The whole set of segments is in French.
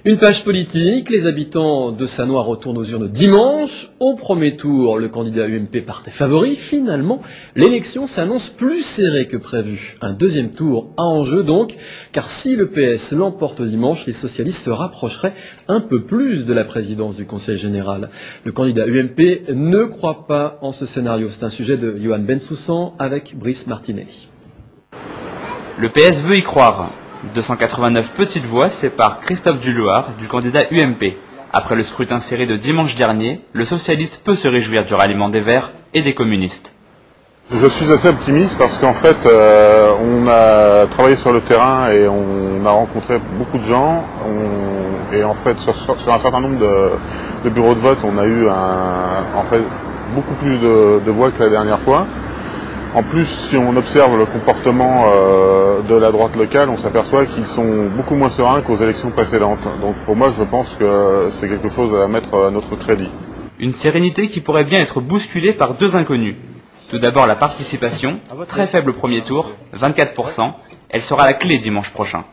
Une page politique, les habitants de Sannois retournent aux urnes dimanche. Au premier tour, le candidat UMP partait favori. Finalement, l'élection s'annonce plus serrée que prévu. Un deuxième tour à enjeu donc, car si le PS l'emporte dimanche, les socialistes se rapprocheraient un peu plus de la présidence du Conseil général. Le candidat UMP ne croit pas en ce scénario. C'est un sujet de Johan Bensoussan avec Brice Martinelli. Le PS veut y croire. 289 petites voix séparent Christophe Duloir du candidat UMP. Après le scrutin serré de dimanche dernier, le socialiste peut se réjouir du ralliement des Verts et des communistes. Je suis assez optimiste parce qu'en fait, on a travaillé sur le terrain et on a rencontré beaucoup de gens. Et en fait, sur un certain nombre de bureaux de vote, on a eu beaucoup plus de voix que la dernière fois. En plus, si on observe le comportement de la droite locale, on s'aperçoit qu'ils sont beaucoup moins sereins qu'aux élections précédentes. Donc pour moi, je pense que c'est quelque chose à mettre à notre crédit. Une sérénité qui pourrait bien être bousculée par deux inconnus. Tout d'abord la participation, très faible au premier tour, 24%, elle sera la clé dimanche prochain.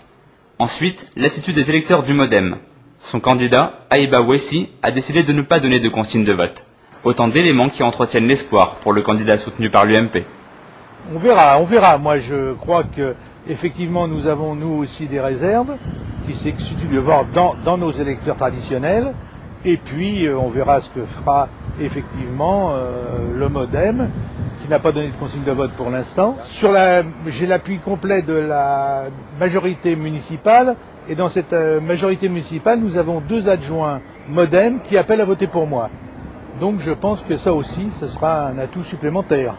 Ensuite, l'attitude des électeurs du MoDem. Son candidat, Aïba Ouessi, a décidé de ne pas donner de consigne de vote. Autant d'éléments qui entretiennent l'espoir pour le candidat soutenu par l'UMP. On verra. Moi, je crois que effectivement, nous avons nous aussi des réserves qui s'excluent de voir dans nos électeurs traditionnels. Et puis, on verra ce que fera effectivement le MoDem, qui n'a pas donné de consigne de vote pour l'instant. J'ai l'appui complet de la majorité municipale. Et dans cette majorité municipale, nous avons 2 adjoints MoDem qui appellent à voter pour moi. Donc, je pense que ça aussi, ce sera un atout supplémentaire.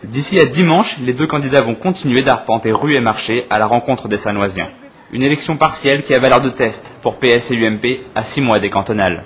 D'ici à dimanche, les deux candidats vont continuer d'arpenter rues et marchés à la rencontre des Sannoisiens. Une élection partielle qui a valeur de test pour PS et UMP à 6 mois des cantonales.